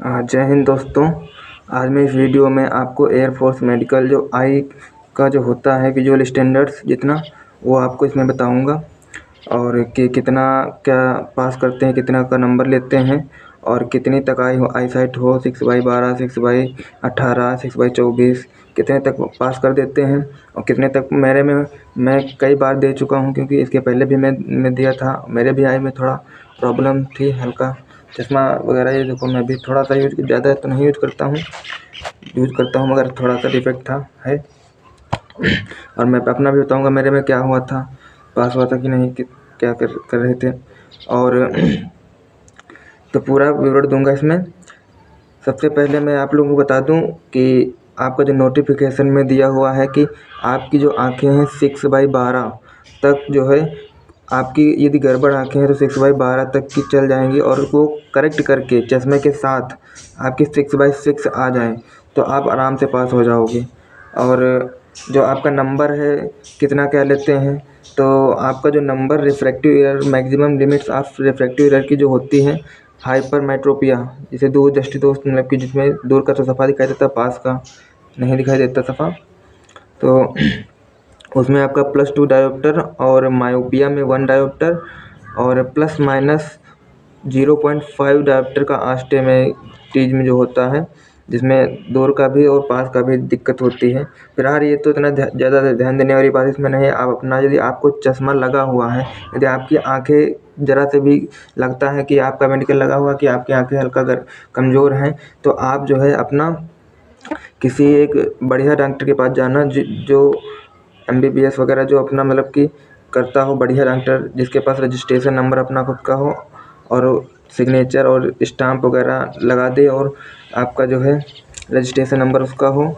जय हिंद दोस्तों। आज मैं इस वीडियो में आपको एयरफोर्स मेडिकल जो आई का जो होता है विजुअल स्टैंडर्ड्स जितना वो आपको इसमें बताऊंगा और कि कितना क्या पास करते हैं, कितना का नंबर लेते हैं और कितनी तक आई साइट हो 6/12, 6/18, 6/24 कितने तक पास कर देते हैं और कितने तक मैं कई बार दे चुका हूं, क्योंकि इसके पहले भी मैं दिया था। मेरे भी आई में थोड़ा प्रॉब्लम थी, हल्का चश्मा वगैरह। ये देखो, मैं भी थोड़ा सा ज़्यादा तो नहीं यूज करता हूँ मगर थोड़ा सा डिफेक्ट था है। और मैं अपना भी बताऊँगा मेरे में क्या हुआ था, पास हुआ था कि नहीं, कि क्या कर रहे थे। और तो पूरा विवरण दूंगा इसमें। सबसे पहले मैं आप लोगों को बता दूं कि आपका जो नोटिफिकेशन में दिया हुआ है कि आपकी जो आँखें हैं 6/12 तक जो है, आपकी यदि गड़बड़ आँखें हैं तो 6/12 तक की चल जाएंगी और वो करेक्ट करके चश्मे के साथ आपकी 6/6 आ जाए तो आप आराम से पास हो जाओगे। और जो आपका नंबर है कितना क्या लेते हैं, तो आपका जो number refractive error maximum limits of refractive error की जो होती है हाइपरमेट्रोपिया, जिसे दूर दृष्टि दोष मतलब कि जिसमें दूर का तो सफ़ा दिखाई देता, पास का नहीं दिखाई देता सफ़ा, तो उसमें आपका +2 डायोप्टर और मायोपिया में 1 डायोप्टर और प्लस माइनस 0.5 डायोप्टर का आस्टिग्मेटिज्म में जो होता है, जिसमें दूर का भी और पास का भी दिक्कत होती है। फिलहाल ये तो इतना ज़्यादा ध्यान देने वाली बात इसमें नहीं है। आप अपना यदि आपको चश्मा लगा हुआ है, यदि आपकी आंखें ज़रा से भी लगता है कि आपका मेडिकल लगा हुआ कि आपकी आंखें हल्का कमज़ोर हैं, तो आप जो है अपना किसी एक बढ़िया डॉक्टर के पास जाना जो MBBS वगैरह जो अपना मतलब कि करता हो, बढ़िया डॉक्टर जिसके पास रजिस्ट्रेशन नंबर अपना खुद का हो और सिग्नेचर और स्टाम्प वगैरह लगा दे और आपका जो है रजिस्ट्रेशन नंबर उसका हो,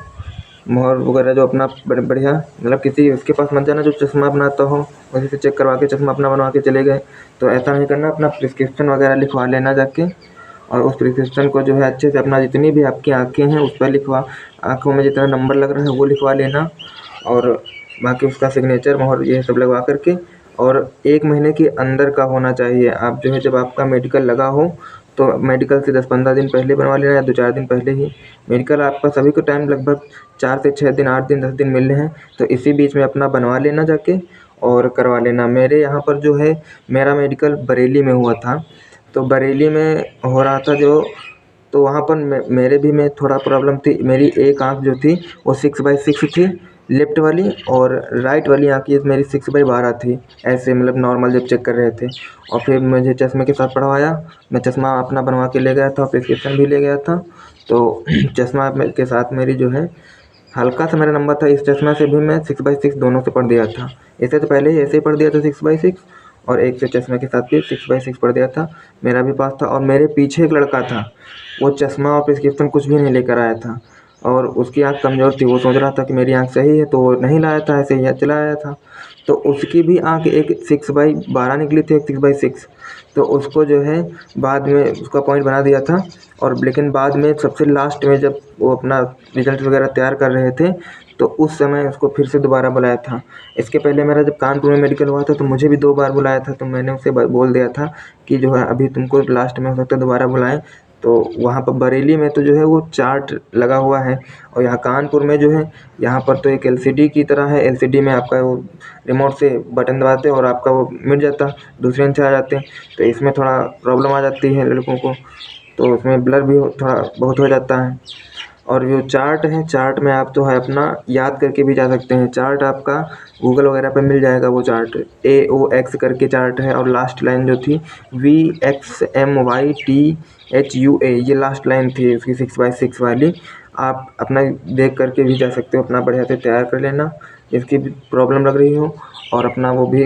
मोहर वगैरह जो अपना बढ़िया, मतलब किसी उसके पास मत जाना जो चश्मा बनाता हो, वहीं से चेक करवा के चश्मा अपना बनवा के चले गए। तो ऐसा नहीं करना, अपना प्रिस्क्रिप्शन वगैरह लिखवा लेना जाके और उस प्रिस्क्रिप्शन को जो है अच्छे से अपना जितनी भी आपकी आँखें हैं उस पर आँखों में जितना नंबर लग रहा है वो लिखवा लेना और बाकी उसका सिग्नेचर मोहर ये सब लगवा करके, और 1 महीने के अंदर का होना चाहिए। आप जो है जब आपका मेडिकल लगा हो तो मेडिकल से 10-15 दिन पहले बनवा लेना या 2-4 दिन पहले ही। मेडिकल आपका सभी को टाइम लगभग 4 से 6 दिन, 8 दिन, 10 दिन मिल रहे हैं, तो इसी बीच में अपना बनवा लेना जाके और करवा लेना। मेरे यहाँ पर जो है मेरा मेडिकल बरेली में हुआ था, तो बरेली में हो रहा था तो वहाँ पर मेरे भी में थोड़ा प्रॉब्लम थी। मेरी एक आँख जो थी वो 6/6 थी लेफ़्ट वाली, और राइट वाली आँख ये मेरी 6/12 थी, ऐसे मतलब नॉर्मल जब चेक कर रहे थे। और फिर मुझे चश्मे के साथ पढ़वाया, मैं चश्मा अपना बनवा के ले गया था, प्रिस्क्रिप्शन भी ले गया था। तो चश्मा के साथ मेरी जो है हल्का सा मेरा नंबर था, इस चश्मा से भी मैं 6/6 दोनों से पढ़ दिया था। इससे तो पहले ही ऐसे ही पढ़ दिया था 6/6, और एक से चश्मे के साथ भी 6/6 पढ़ दिया था, मेरा भी पास था। और मेरे पीछे एक लड़का था, वो चश्मा और प्रिस्क्रिप्शन कुछ भी नहीं लेकर आया था और उसकी आँख कमज़ोर थी। वो सोच रहा था कि मेरी आँख सही है तो वो नहीं लाया था, ऐसे ही चला आया था। तो उसकी भी आँख एक 6/12 निकली थी, एक 6/6। तो उसको जो है बाद में उसका पॉइंट बना दिया था। और लेकिन बाद में सबसे लास्ट में जब वो अपना रिज़ल्ट वगैरह तैयार कर रहे थे तो उस समय उसको फिर से दोबारा बुलाया था। इसके पहले मेरा जब कानपुर में मेडिकल हुआ था तो मुझे भी 2 बार बुलाया था, तो मैंने उसे बोल दिया था कि जो है अभी तुमको लास्ट में हो सकता है दोबारा बुलाएँ। तो वहाँ पर बरेली में तो जो है वो चार्ट लगा हुआ है, और यहाँ कानपुर में जो है यहाँ पर तो एक LCD की तरह है। LCD में आपका वो रिमोट से बटन दबाते हैं और आपका वो मिट जाता, दूसरे अंक से आ जाते हैं। तो इसमें थोड़ा प्रॉब्लम आ जाती है लड़कों को, तो उसमें ब्लर भी थोड़ा बहुत हो जाता है। और जो चार्ट है, चार्ट में आप तो है अपना याद करके भी जा सकते हैं। चार्ट आपका गूगल वगैरह पे मिल जाएगा। वो चार्ट AOX करके चार्ट है, और लास्ट लाइन जो थी VXMYTHUA, ये लास्ट लाइन थी उसकी 6/6 वाली। आप अपना देख करके भी जा सकते हो, अपना बढ़िया से तैयार कर लेना इसकी भी प्रॉब्लम लग रही हो, और अपना वो भी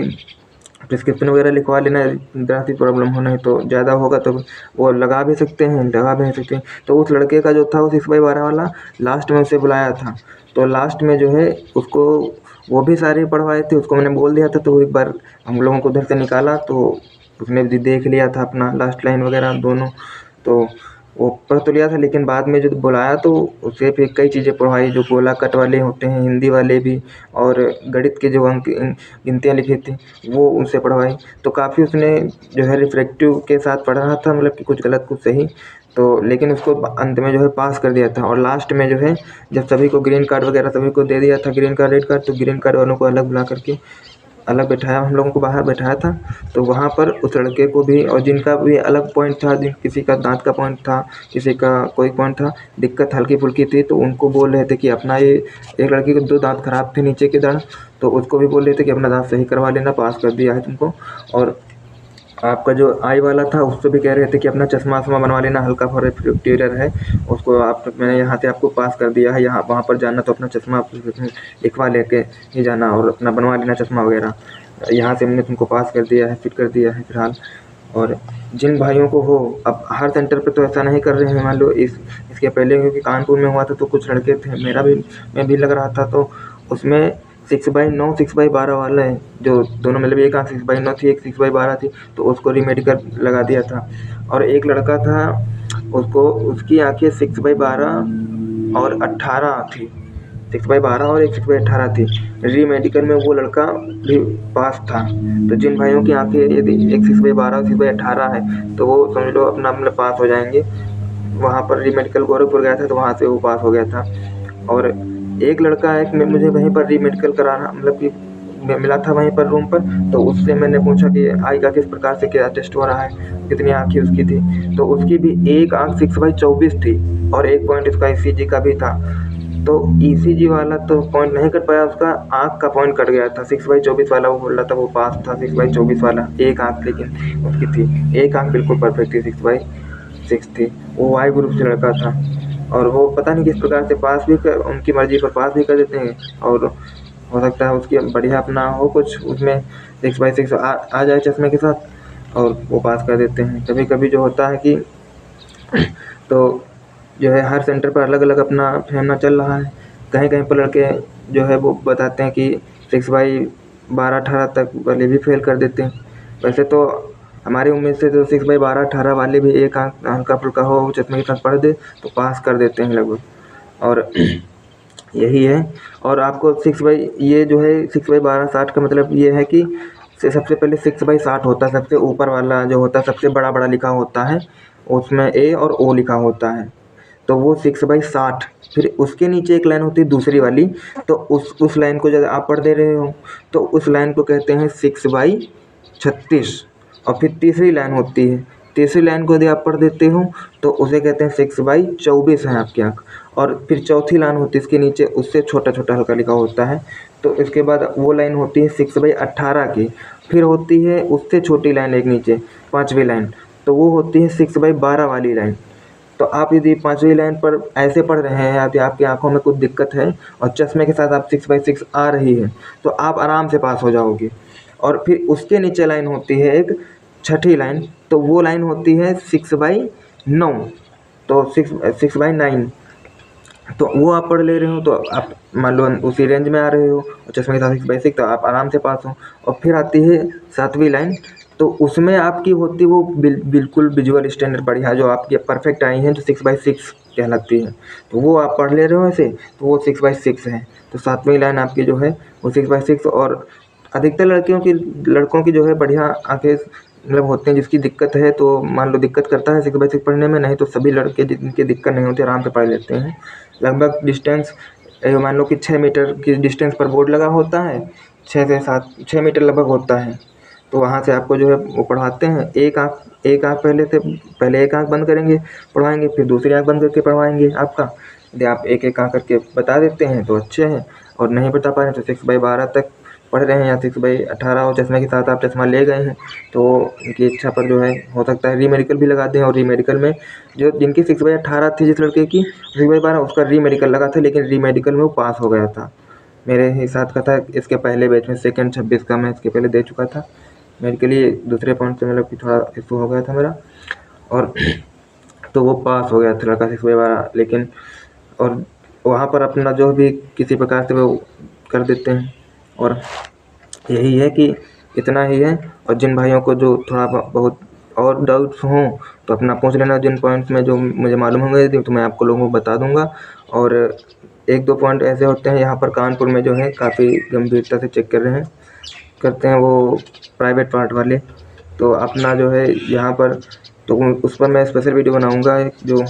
प्रिस्क्रिप्शन वगैरह लिखवा लेना। ज़रा सी प्रॉब्लम हो, नहीं तो ज़्यादा होगा तो वो लगा भी सकते हैं, लगा भी नहीं सकते हैं। तो उस लड़के का जो था वो 6/12 वाला, लास्ट में उसे बुलाया था, तो लास्ट में जो है उसको वो भी सारे पढ़वाए थे, उसको मैंने बोल दिया था। तो एक बार हम लोगों को उधर से निकाला तो उसने भी देख लिया था अपना लास्ट लाइन वगैरह दोनों, तो वो पढ़ तो लिया था। लेकिन बाद में जो बुलाया तो उसे फिर कई चीज़ें पढ़वाई, जो गोला कट वाले होते हैं, हिंदी वाले भी, और गणित के जो अंक गिनतियाँ लिखी थी वो उनसे पढ़वाई। तो काफ़ी उसने जो है रिफ्रैक्टिव के साथ पढ़ रहा था, मतलब कि कुछ गलत कुछ सही। तो लेकिन उसको अंत में जो है पास कर दिया था। और लास्ट में जो है जब सभी को ग्रीन कार्ड वगैरह सभी को दे दिया था, ग्रीन कार्ड रेड कार्ड, तो ग्रीन कार्ड वालों को अलग बुला करके अलग बैठाया, हम लोगों को बाहर बैठाया था। तो वहाँ पर उस लड़के को भी, और जिनका भी अलग पॉइंट था, जिन किसी का दांत का पॉइंट था, किसी का कोई पॉइंट था, दिक्कत हल्की फुल्की थी, तो उनको बोल रहे थे कि अपना ये, एक लड़के के 2 दांत खराब थे नीचे के दांत, तो उसको भी बोल रहे थे कि अपना दांत सही करवा लेना, पास कर दिया है तुमको। और आपका जो आई वाला था उससे भी कह रहे थे कि अपना चश्मा वश्मा बनवा लेना, हल्का फ्रैक्चर है उसको, आप मैंने यहाँ से आपको पास कर दिया है, यहाँ वहाँ पर जाना तो अपना चश्मा लिखवा लेके ही जाना और अपना बनवा लेना चश्मा वगैरह, यहाँ से हमने तुमको पास कर दिया है, फिट कर दिया है फ़िलहाल। और जिन भाइयों को हो, अब हर सेंटर पे तो ऐसा नहीं कर रहे हैं, मान लो इसके पहले क्योंकि कानपुर में हुआ था तो कुछ लड़के थे, मैं भी लग रहा था, तो उसमें 6/9 6/12 वाला है, जो दोनों मतलब एक आँख 6/9 थी, एक 6/12 थी, तो उसको रीमेडिकल लगा दिया था। और एक लड़का था, उसको उसकी आँखें 6/12 और 18 थी, 6/12 और एक 6/18 थी। रीमेडिकल में वो लड़का भी पास था। तो जिन भाइयों की आँखें यदि एक 6/12 और 6/18 है तो वो समझ लो अपना मतलब पास हो जाएंगे। वहाँ पर रीमेडिकल गोरखपुर गया था तो वहाँ से वो पास हो गया था। और एक लड़का है कि मुझे वहीं पर रीमेडिकल कराना, मतलब कि मिला था वहीं पर रूम पर, तो उससे मैंने पूछा कि आई का किस प्रकार से क्या टेस्ट हो रहा है, कितनी आँखें उसकी थी, तो उसकी भी एक आँख 6/24 थी और एक पॉइंट उसका ईसीजी का भी था। तो ईसीजी वाला तो पॉइंट नहीं कर पाया, उसका आँख का पॉइंट कट गया था। 6/24 वाला वो बोल रहा था वो पास था, 6/24 वाला एक आँख लेकिन उसकी थी, एक आँख बिल्कुल परफेक्ट थी, 6/6 थी। वो वाई ग्रुप से लड़का था और वो पता नहीं किस प्रकार से पास भी कर, उनकी मर्जी पर पास भी कर देते हैं। और हो सकता है उसकी बढ़िया अपना हो कुछ उसमें 6/6 आ जाए चश्मे के साथ और वो पास कर देते हैं। कभी कभी जो होता है कि तो जो है हर सेंटर पर अलग अलग अपना फेमना चल रहा है। कहीं कहीं पर लड़के जो है वो बताते हैं कि 6/12 18 तक वाले भी फेल कर देते हैं। वैसे तो हमारी उम्मीद से तो 6/12 18 वाले भी एक आँख हल्का फुल्का हो चश्मे के साथ पढ़ दे तो पास कर देते हैं लगभग। और यही है। और आपको ये जो है 6/12 60 का मतलब ये है कि सबसे पहले 6/60 होता है, सबसे ऊपर वाला जो होता है सबसे बड़ा बड़ा लिखा होता है, उसमें ए और ओ लिखा होता है, तो वो 6/60। फिर उसके नीचे एक लाइन होती है दूसरी वाली, तो उस लाइन को जब आप पढ़ दे रहे हो तो उस लाइन को कहते हैं 6/36। और फिर तीसरी लाइन होती है, तीसरी लाइन को यदि आप पढ़ देते हो तो उसे कहते हैं 6/24 है आपकी आँख। और फिर चौथी लाइन होती है इसके नीचे, उससे छोटा छोटा हल्का लिखा होता है, तो इसके बाद वो लाइन होती है 6/18 की। फिर होती है उससे छोटी लाइन एक नीचे, पाँचवीं लाइन, तो वो होती है 6/12 वाली लाइन। तो आप यदि पाँचवीं लाइन पर ऐसे पढ़ रहे हैं यदि आपकी आँखों में कुछ दिक्कत है और चश्मे के साथ आप 6/6 आ रही है तो आप आराम से पास हो जाओगे। और फिर उसके नीचे लाइन होती है एक छठी लाइन, तो वो लाइन होती है 6/9, तो 6/9, तो वो आप पढ़ ले रहे हो तो आप मान लो उसी रेंज में आ रहे हो और चश्मे के साथ 6/6 तो आप आराम से पास हो। और फिर आती है सातवीं लाइन, तो उसमें आपकी होती है वो बिल्कुल विजुअल स्टैंडर्ड बढ़िया, जो आपकी परफेक्ट आई हैं जो 6/6 कहलाती है, तो वो आप पढ़ ले रहे हो ऐसे, तो वो 6/6 है। तो सातवीं लाइन आपकी जो है वो 6/6। और अधिकतर लड़कों की जो है बढ़िया आँखें मतलब होते हैं, जिसकी दिक्कत है तो मान लो दिक्कत करता है 6/6 पढ़ने में, नहीं तो सभी लड़के जिनकी दिक्कत नहीं होती आराम से पढ़ लेते हैं। लगभग डिस्टेंस मान लो कि 6 मीटर की डिस्टेंस पर बोर्ड लगा होता है, 6 मीटर लगभग होता है, तो वहाँ से आपको जो है वो पढ़ाते हैं। एक आँख पहले एक आँख बंद करेंगे पढ़वाएंगे, फिर दूसरी आँख बंद करके पढ़वाएंगे आपका। यदि आप एक एक आँख करके बता देते हैं तो अच्छे हैं, और नहीं बता पा रहे हैं तो 6/12 तक पढ़ रहे हैं या 6/18 और चश्मे के साथ आप चश्मा ले गए हैं तो उनकी इच्छा पर जो है हो सकता है रीमेडिकल भी लगा दें। और रीमेडिकल में जो जिनकी 6/18 थी जिस लड़के की, 6/12 उसका रीमेडिकल लगा था, लेकिन रीमेडिकल में वो पास हो गया था मेरे ही साथ का था। इसके पहले बैच में सेकंड 26 का मैं इसके पहले दे चुका था। मेरे लिए दूसरे पॉइंट से मतलब कि थोड़ा इशू हो गया था मेरा, और तो वो पास हो गया था लड़का 6/12। लेकिन और वहाँ पर अपना जो भी किसी प्रकार से वो कर देते हैं। और यही है कि इतना ही है। और जिन भाइयों को जो थोड़ा बहुत और डाउट्स हों तो अपना पूछ लेना, जिन पॉइंट्स में जो मुझे मालूम होंगे तो मैं आपको लोगों को बता दूंगा। और एक दो पॉइंट ऐसे होते हैं यहाँ पर कानपुर में जो है काफ़ी गंभीरता से चेक करते हैं वो प्राइवेट पार्ट वाले, तो अपना जो है यहाँ पर तो उस पर मैं स्पेशल वीडियो बनाऊँगा। एक जो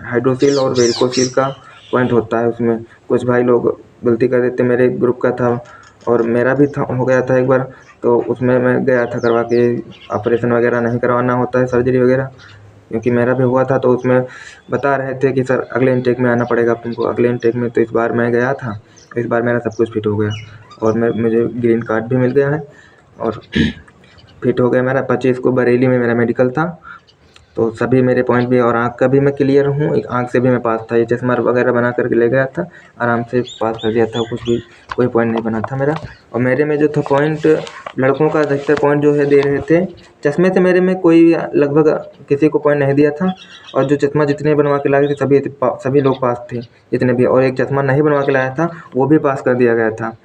हाइड्रोसील और वेरिकोसील का पॉइंट होता है, उसमें कुछ भाई लोग गलती कर देते। मेरे ग्रुप का था और मेरा भी था, हो गया था एक बार, तो उसमें मैं गया था करवा के। ऑपरेशन वगैरह नहीं करवाना होता है, सर्जरी वगैरह, क्योंकि मेरा भी हुआ था। तो उसमें बता रहे थे कि सर अगले इनटेक में आना पड़ेगा तुमको, अगले इनटेक में। तो इस बार मैं गया था, इस बार मेरा सब कुछ फिट हो गया और मुझे ग्रीन कार्ड भी मिल गया है और फिट हो गया मेरा। 25 को बरेली में मेरा मेडिकल था, तो सभी मेरे पॉइंट भी, और आँख का भी मैं क्लियर हूँ, एक आँख से भी मैं पास था। ये चश्मा वगैरह बना करके ले गया था, आराम से पास कर दिया था, कुछ भी कोई पॉइंट नहीं बना था मेरा। और मेरे में जो था पॉइंट, लड़कों का अधिकतर पॉइंट जो है दे रहे थे चश्मे से, मेरे में कोई लगभग किसी को पॉइंट नहीं दिया था। और जो चश्मा जितने बनवा के लाए थे सभी लोग पास थे जितने भी, और एक चश्मा नहीं बनवा के लाया था वो भी पास कर दिया गया था।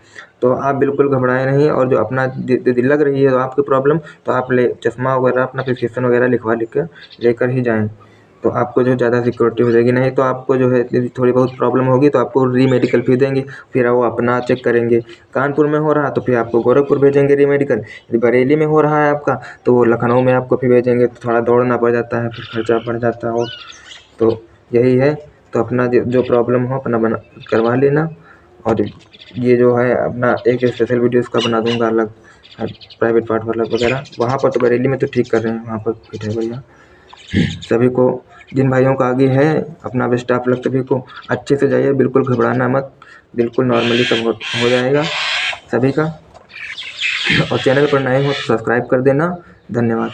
तो आप बिल्कुल घबराएं नहीं, और जो अपना लग रही है तो आपकी प्रॉब्लम, तो आप चश्मा वगैरह अपना प्रिस्क्रिप्शन वगैरह लिखवा लेकर ही जाएं, तो आपको जो ज़्यादा सिक्योरिटी हो जाएगी। नहीं तो आपको जो है यदि थोड़ी बहुत प्रॉब्लम होगी तो आपको रीमेडिकल फी देंगे, फिर वो अपना चेक करेंगे। कानपुर में हो रहा तो फिर आपको गोरखपुर भेजेंगे रीमेडिकल। यदि बरेली में हो रहा है आपका तो वो लखनऊ में आपको फिर भेजेंगे, तो थोड़ा दौड़ना पड़ जाता है, फिर खर्चा बढ़ जाता है। और तो यही है, तो अपना जो प्रॉब्लम हो अपना बना करवा लेना। और ये जो है अपना एक स्पेशल वीडियो इसका बना दूंगा अलग, प्राइवेट पार्ट वाला वगैरह। वहाँ पर तो बरेली में तो ठीक कर रहे हैं, वहाँ पर फिट है बढ़िया। सभी को, जिन भाइयों का आगे है, अपना बेस्ट ऑफ लक। सभी को अच्छे से जाइए, बिल्कुल घबराना मत, बिल्कुल नॉर्मली सब हो जाएगा सभी का। और चैनल पर नए हो तो सब्सक्राइब कर देना। धन्यवाद।